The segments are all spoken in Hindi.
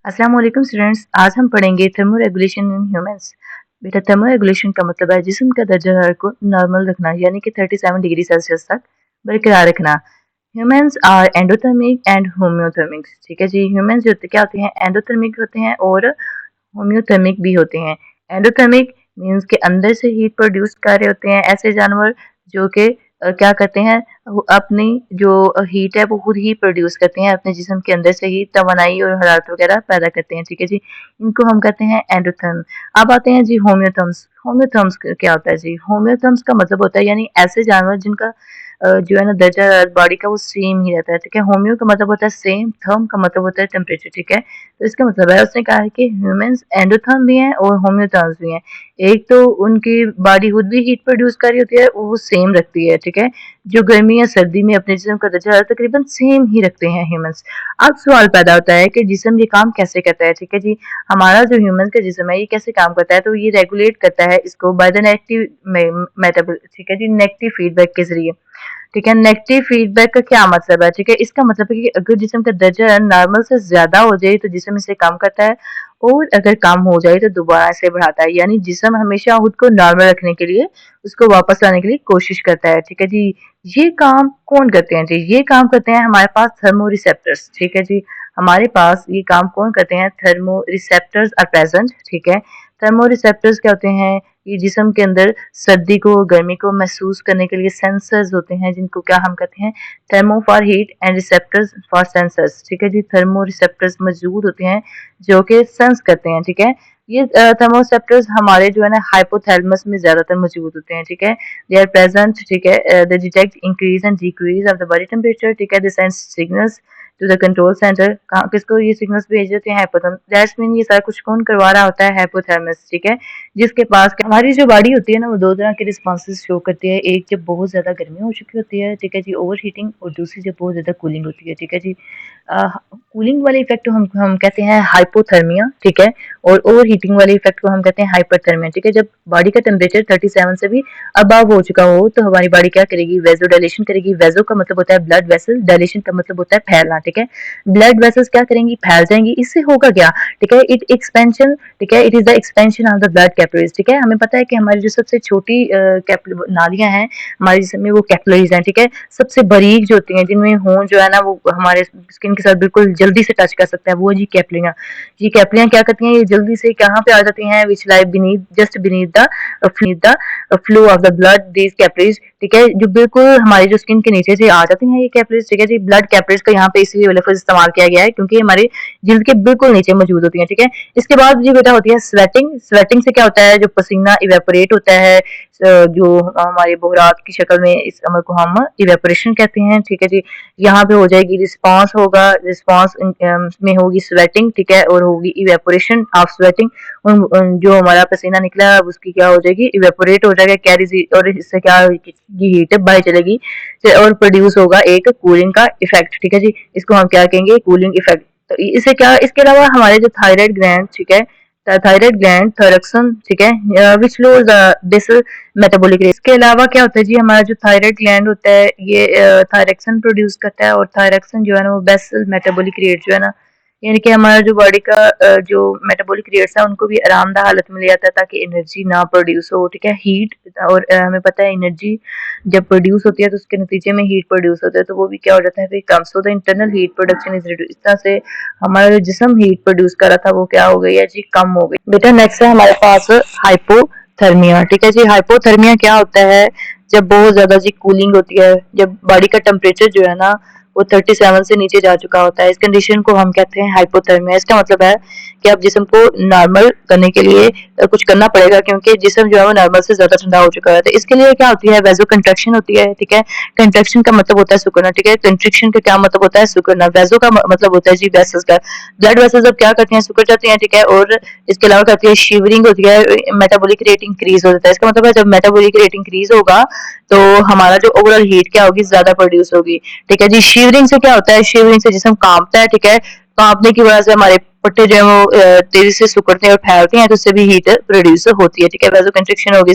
अस्सलाम वालेकुम स्टूडेंट्स। आज हम पढ़ेंगे थर्मोरेगुलेशन इन ह्यूमंस। बेटा, थर्मोरेगुलेशन का मतलब है जिस्म का दर्जा हरारत को नॉर्मल रखना, यानी कि 37 डिग्री सेल्सियस तक बरकरार रखना। Humans are endothermic and homeothermic. ठीक है जी, ह्यूमंस जो क्या होते हैं, एंडोथर्मिक होते हैं और होम्योथर्मिक भी होते हैं। एंडोथर्मिक मीन्स के अंदर से हीट प्रोड्यूस कर रहे होते हैं ऐसे जानवर जो कि क्या करते हैं, अपनी जो हीट है वो खुद ही प्रोड्यूस करते हैं, अपने जिस्म के अंदर से ही तवानाई और हरारत वगैरह पैदा करते हैं। ठीक है जी, इनको हम कहते हैं एंडोथर्म। अब आते हैं जी होम्योथर्म्स। होम्योथर्म्स क्या होता है जी? होम्योथर्म्स का मतलब होता है यानी ऐसे जानवर जिनका जो है ना दर्जा बॉडी का वो सेम ही रहता है। ठीक है, होम्यो का मतलब होता है सेम, थर्म का मतलब होता है टेम्परेचर। ठीक है, तो इसका मतलब है उसने कहा है कि ह्यूमंस एंडोथर्म भी हैं और होम्योथर्म्स भी हैं। एक तो उनकी बॉडी खुद भी हीट प्रोड्यूस कर रही होती है, वो सेम रखती है। ठीक है, जो गर्मी या सर्दी में अपने जिस्म का दर्जा तकरीबन सेम ही रखते हैं ह्यूमंस। अब सवाल पैदा होता है कि जिस्म ये काम कैसे करता है। ठीक है जी, हमारा जो ह्यूमन का जिस्म है ये कैसे काम करता है, तो ये रेगुलेट करता है इसको बाय द नेगेटिव मेटाबॉल। ठीक है जी, नेगेटिव फीडबैक के जरिए। ठीक है, नेगेटिव फीडबैक का क्या मतलब है? ठीक है, इसका मतलब है कि अगर जिस्म का दर्जा नॉर्मल से ज्यादा हो जाए तो जिस्म इसे कम करता है, और अगर कम हो जाए तो दोबारा इसे बढ़ाता है। यानी जिस्म हमेशा खुद को नॉर्मल रखने के लिए, उसको वापस लाने के लिए कोशिश करता है। ठीक है जी, ये काम कौन करते हैं जी? ये काम करते हैं हमारे पास थर्मो रिसेप्टर्स। ठीक है जी, हमारे पास ये काम कौन करते हैं? Thermo receptors are present. ठीक है, थर्मो रिसेप्टर्स क्या होते हैं? ये जिस्म के अंदर सर्दी को गर्मी को महसूस करने के लिए सेंसर्स होते हैं, जिनको क्या हम कहते हैं? Thermo for heat and receptors for sensors. ठीक है जी, थर्मो रिसेप्टर्स मौजूद होते हैं जो कि सेंस करते हैं। ठीक है, ये थर्मोसेप्टर्स हमारे जो है ना हाइपोथैलेमस में ज्यादातर मौजूद होते हैं। ठीक है, दे आर प्रेजेंट। ठीक है, they detect increase and decrease of the body temperature. ठीक है, they send signals to the control centre. किसको ये सिग्नल्स भेज देते हैं? हाइपोथैलेमस। दैट्स मीन ये सारा कुछ कौन करवा रहा होता है? हाइपोथैलेमस। ठीक है, जिसके पास हमारी जो बॉडी होती है ना वो दो तरह के रिस्पॉन्सेज शो करती है। एक जब बहुत ज्यादा गर्मी हो चुकी होती है, ठीक है जी, ओवर हीटिंग, और दूसरी जब बहुत ज्यादा कूलिंग होती है। ठीक है जी, कूलिंग वाले इफेक्ट को हम कहते हैं हाइपोथर्मिया। ठीक है, और ओवर हीटिंग वाले इफेक्ट को हम कहते हैं हाइपरथर्मिया। ठीक है, जब बॉडी का टेम्परेचर 37 से भी अबव हो चुका हो तो हमारी बॉडी क्या करेगी? वेजो डायलेशन करेगी। वेजो का मतलब होता है ब्लड वेसल, डायलेशन का मतलब होता है फैलना। ठीक है, ब्लड वेसल्स क्या करेंगी? फैल जाएंगी। इससे होगा क्या? ठीक है, इट एक्सपेंशन। ठीक है, it is the expansion of the blood capillaries. ठीक है, हमें पता है कि हमारी जो सबसे छोटी नालियां हैं हमारे जिस्म में वो कैपिलरीज हैं। ठीक है, सबसे बारीक जो होती हैं जिनमें हों जो है ना वो हमारे स्किन के साथ बिल्कुल जल्दी से टच कर सकता है, वो जी कैपिलरियां। ये कैपिलरियां क्या करती हैं? ये जल्दी से कहाँ पे आ जाती हैं? Which lie beneath, just beneath the flow of the blood, these capillaries. ठीक है, जो बिल्कुल हमारी जो स्किन के नीचे से आ जाती हैं ये कैपिलरीज। ठीक है जी, ब्लड कैपिलरीज का यहाँ पे इसलिए लफ्ज इस्तेमाल किया गया है क्योंकि हमारे जिल्द के बिल्कुल नीचे मौजूद होती हैं। ठीक है, इसके बाद जी बेटा होती है स्वेटिंग। स्वेटिंग से क्या होता है? जो पसीना इवेपोरेट होता है, जो हमारे बोहरात की शक्ल में, इस अमल को हम इवेपोरेशन कहते हैं। ठीक है जी, यहाँ पे हो जाएगी रिस्पांस, होगा रिस्पांस में होगी स्वेटिंग। ठीक है, और होगी इवेपोरेशन ऑफ स्वेटिंग। जो हमारा पसीना निकला है उसकी क्या हो जाएगी? इवेपोरेट हो जाएगा, कैरी, और इससे क्या हीट बाहर चलेगी और प्रोड्यूस होगा एक कूलिंग का इफेक्ट। ठीक है जी, इसको हम क्या कहेंगे? Cooling effect. तो इससे क्या, इसके अलावा हमारे जो थायराइड ग्लैंड, ठीक है, थायराइड ग्लैंड थायरक्सन, ठीक है, विच लोज दिस मेटाबॉलिक रेट। इसके अलावा क्या होता है जी? हमारा जो थायराइड ग्लैंड होता है ये थायरक्सन प्रोड्यूस करता है, और थायरक्सन जो है ना वो बेसल मेटाबॉलिक रेट जो है ना, यानी कि हमारा जो बॉडी का जो मेटाबॉलिक रेट्स है उनको भी आरामदा हालत में ले जाता है ताकि एनर्जी ना प्रोड्यूस हो। ठीक है, हीट, और हमें पता है एनर्जी जब प्रोड्यूस होती है तो उसके नतीजे में हीट प्रोड्यूस होता है, तो वो भी क्या हो जाता है? कम। So the internal heat production is reduce. इस तरह से हमारा जो जिस्म हीट प्रोड्यूस कर रहा था वो क्या हो गई है जी? कम हो गई। बेटा नेक्स्ट है हमारे पास हाइपोथर्मिया। ठीक है जी, हाइपोथर्मिया क्या होता है? जब बहुत ज्यादा जी कूलिंग होती है, जब बॉडी का टेम्परेचर जो है ना वो 37 से नीचे जा चुका होता है, इस कंडीशन को हम कहते हैं हाइपोथर्मिया। इसका मतलब है कि अब जिस्म को नॉर्मल करने के लिए कुछ करना पड़ेगा, क्योंकि जिस्म जो है वो नॉर्मल से ज्यादा ठंडा हो चुका है। तो इसके लिए क्या होती है? वेजो कंट्रक्शन होती है। ठीक है, कंट्रक्शन का मतलब होता है सुकड़ना। ठीक है, कंट्रिक्शन का क्या मतलब होता है? सुकड़ना। वेजो का मतलब होता है जी वेसल्स का। ब्लड वेसल्स अब क्या करती हैं? सुकड़ जाती हैं। ठीक है, और इसके अलावा करती है शिवरिंग होती है, मेटाबॉलिक रेट इंक्रीज हो जाता है। इसका मतलब है जब मेटाबॉलिक रेट इंक्रीज होगा तो हमारा जो ओवरऑल हीट क्या होगी? ज्यादा प्रोड्यूस होगी। ठीक है जी, शिवरिंग से क्या होता है? शिवरिंग से जिस्म कांपता है। ठीक है, कांपने की वजह से हमारे पट्टे जो है वो तेजी से सिकुड़ते हैं और फैलते हैं, तो उससे भी हीट प्रोड्यूस होती है। ठीक है, वैसो कंस्ट्रक्शन होगी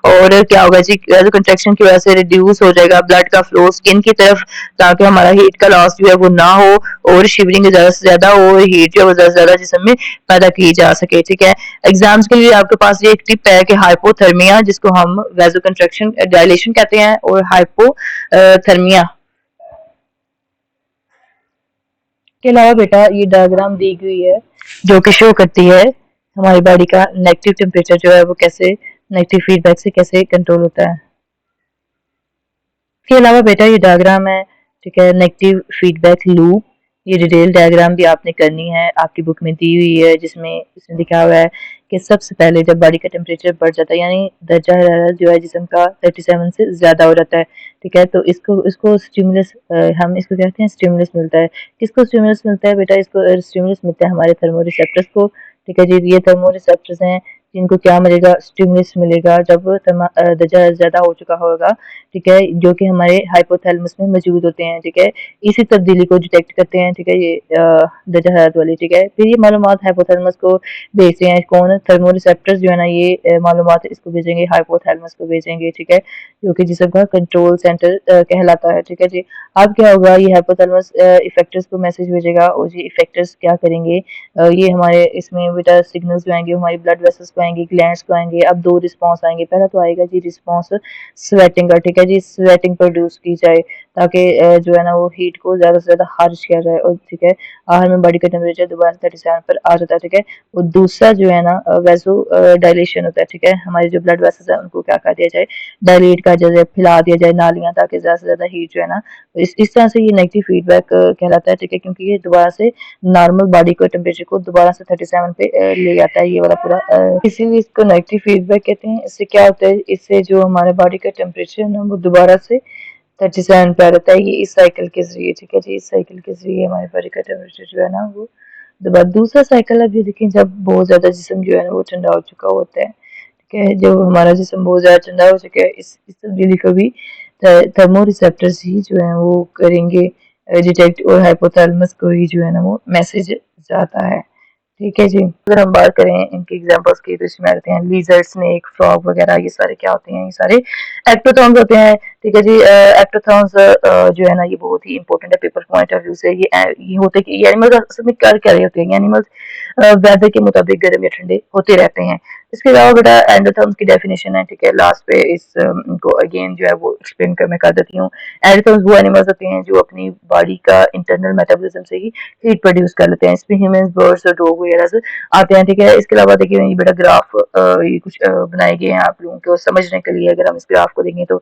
और क्या होगा जी, वैसो कंस्ट्रक्शन की वजह से रिड्यूस हो जाएगा ब्लड का फ्लो स्किन की तरफ, ताकि हमारा हीट का लॉस जो है वो ना हो और शिवरिंग ज्यादा से ज्यादा और हीट जो है वो ज्यादा से ज्यादा जिसम में पैदा की जा सके। ठीक है, एग्जाम्स के लिए आपके पास ये एक टिप है कि हाइपोथर्मिया, जिसको हम वैसो कंस्ट्रक्शन डायलेशन कहते हैं, और हाइपोथर्मिया के अलावा बेटा ये डायग्राम दी हुई है जो कि शो करती है हमारी बॉडी का नेगेटिव टेम्परेचर जो है वो कैसे नेगेटिव फीडबैक से कैसे कंट्रोल होता है। इसके अलावा बेटा ये डायग्राम है, ठीक है, नेगेटिव फीडबैक लूप। ये डिटेल डायग्राम भी आपने करनी है, आपकी बुक में दी हुई है, जिसमें इसमें लिखा हुआ है कि सबसे पहले जब बॉडी का टेम्परेचर बढ़ जाता है, यानी दर्जा हरारत जो है जिस्म का 37 से ज़्यादा हो जाता है, ठीक है, तो इसको इसको स्टिमुलस, हम इसको कहते हैं स्टिमुलस मिलता है। किसको स्टिमुलस मिलता है बेटा? इसको स्टिमुलस मिलता है हमारे थर्मो रिसेप्टर्स को। ठीक है जी, ये थर्मो रिसेप्टर्स हैं जिनको क्या मिलेगा? स्टिमुलस मिलेगा जब दर्जा ज़्यादा हो चुका होगा, ठीक है, जो कि हमारे हाइपोथैलेमस में मौजूद होते हैं। ठीक है, इसी तब्दीली को डिटेक्ट करते हैं। ठीक है, ये दर्जा हरारत वाली। ठीक है, फिर ये मालूमात हाइपोथैलेमस को भेजते हैं। कौन? थर्मो रिसेप्टर्स जो है ना, ये मालूमात इसको भेजेंगे, हाइपोथैलेमस को भेजेंगे। ठीक है, जो कि जिसम का कंट्रोल सेंटर कहलाता है। ठीक है जी, अब क्या होगा? ये हाइपोथैलेमस इफेक्टर्स को मैसेज भेजेगा और ये इफेक्टर्स क्या करेंगे? ये हमारे इसमें बेटा सिग्नल्स जो आएंगे हमारी ब्लड वेसल्स को आएंगे, ग्लैंड्स को आएंगे। अब दो रिस्पॉन्स आएंगे। पहला तो आएगा जी रिस्पॉन्स स्वेटिंग का। ठीक है जी, स्वेटिंग प्रोड्यूस की जाए ताकि जो है ना वो हीट को ज़्यादा से ज़्यादा हार्श किया जाए, और ठीक है, आखिर में बॉडी का टेम्परेचर दोबारा 37 पर आ जाता है। ठीक है, और दूसरा जो है ना वैसो डायलेशन होता है। ठीक है, हमारी जो ब्लड वेसल्स है उनको क्या कर दिया जाए? डायलेट कर दिया जाए, फैला दिया जाए नालियाँ, ताकि ज़्यादा से ज़्यादा हीट जो है ना, इस तरह से ये नेगेटिव फीडबैक कहलाता है। ठीक है, क्योंकि ये दोबारा से नॉर्मल बॉडी को टेम्परेचर को दोबारा से 37 पे ले आता है, ये वाला पूरा, इसीलिए इसको नेगेटिव फीडबैक कहते हैं। इससे क्या होता है? इससे जो हमारे बॉडी का टेम्परेचर है ना वो दोबारा से 37 पे आ जाता है। ये इस साइकिल के जरिए। ठीक है जी, इस साइकिल के जरिए हमारे बॉडी का टेम्परेचर जो है ना वो दोबारा, दूसरा साइकिल अब ये देखें जब बहुत ज्यादा जिस्म जो है ना वो ठंडा हो चुका होता है। ठीक है, जब हमारा जिस्म बहुत ज्यादा ठंडा हो चुका है, इस तब्दीली को भी थर्मो रिसेप्टर्स ही जो है वो करेंगे डिटेक्ट, और हाइपोथैलेमस को ही जो है ना वो मैसेज जाता है। ठीक है जी, अगर हम बात करें इनके एग्जांपल्स की, तो इसमें आते हैं लीजर्ड, स्नेक, फ्रॉग वगैरह। ये सारे क्या होते हैं? ये सारे एक्टोथर्म्स होते हैं। ठीक है जी, एक्टोथर्म्स जो है ना ये बहुत ही इंपॉर्टेंट है पेपर पॉइंट ऑफ व्यू से। ये होते कि ये एनिमल्स असल में कर रहे होते हैं? ये एनिमल्स वेदर के मुताबिक गर्म या ठंडे होते रहते हैं। इसके अलावा बेटा एंडोथर्म्स की डेफिनेशन है। ठीक है, लास्ट पे इनको अगेन जो है वो एक्सप्लेन कर मैं कर देती हूँ। एंडोथर्म्स वो एनिमल्स होते हैं जो अपनी बॉडी का इंटरनल मेटाबॉलिज्म से ही हीट प्रोड्यूस कर लेते हैं। इसमें ह्यूमंस, बर्ड्स और डॉग वगैरह से आते हैं। ठीक है, इसके अलावा देखिए ये बेटा ग्राफ ये कुछ बनाए गए हैं आप लोगों को समझने के लिए। अगर हम इस ग्राफ को देखें तो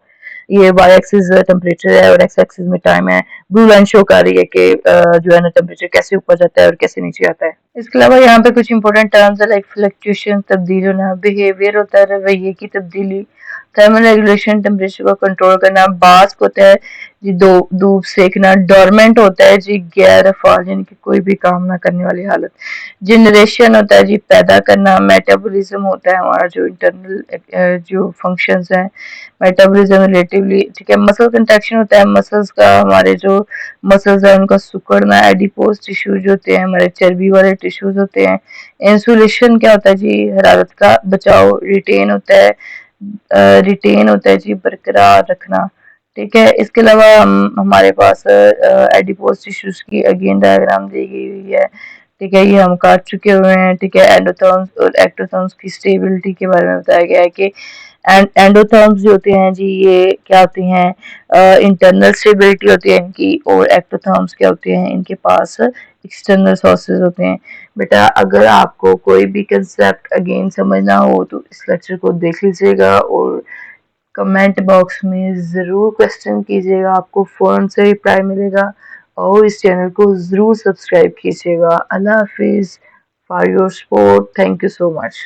ये वाई एक्सिस टेम्परेचर है और एक्स एक्सिस में टाइम है। ब्लू लाइन शो कर रही है कि जो है ना टेम्परेचर कैसे ऊपर जाता है और कैसे नीचे आता है। इसके अलावा यहाँ पे कुछ इंपॉर्टेंट टर्म्स है लाइक फ्लक्चुएशन, तब्दील होना, बिहेवियर होता है रवैये की तब्दीली, थर्मल रेगुलेशन टेम्परेचर को कंट्रोल करना, बास्क होता है जी धूप सेकना, डोरमेंट होता है जी गैर अफाल यानी कि कोई भी काम ना करने वाली हालत, जनरेशन होता है जी पैदा करना, मेटाबॉलिज्म होता है हमारा जो इंटरनल जो फंक्शंस हैं, मेटाबॉलिज्म रिलेटिवली। ठीक है, मसल कंट्रैक्शन होता है मसल्स का, हमारे जो मसल्स है उनका सिकुड़ना, एडिपोज टिश्यूज होते हैं हमारे चर्बी वाले टिश्यूज होते हैं। इंसुलेशन क्या होता है जी? हरारत का बचाव। रिटेन होता है जी बरकरार रखना। ठीक है, इसके अलावा हमारे पास एडिपोज टिश्यूज की अगेन डायग्राम दी गई हुई है। ठीक है, ये हम काट चुके हुए हैं। ठीक है, एंडोथर्म्स और एक्टोथर्म्स की स्टेबिलिटी के बारे में बताया गया है कि एंडोथर्म्स जो होते हैं जी ये क्या होती हैं? इंटरनल स्टेबिलिटी होती है इनकी, और एक्टोथर्म्स क्या होते हैं? इनके पास एक्सटर्नल सोर्सेज होते हैं। बेटा अगर आपको कोई भी कंसेप्ट अगेन समझना हो तो इस लेक्चर को देख लीजिएगा और कमेंट बॉक्स में ज़रूर क्वेश्चन कीजिएगा, आपको फ़ौरन से रिप्लाई मिलेगा। और इस चैनल को ज़रूर सब्सक्राइब कीजिएगा। अल्लाह हाफिज़ for your support. Thank you so much.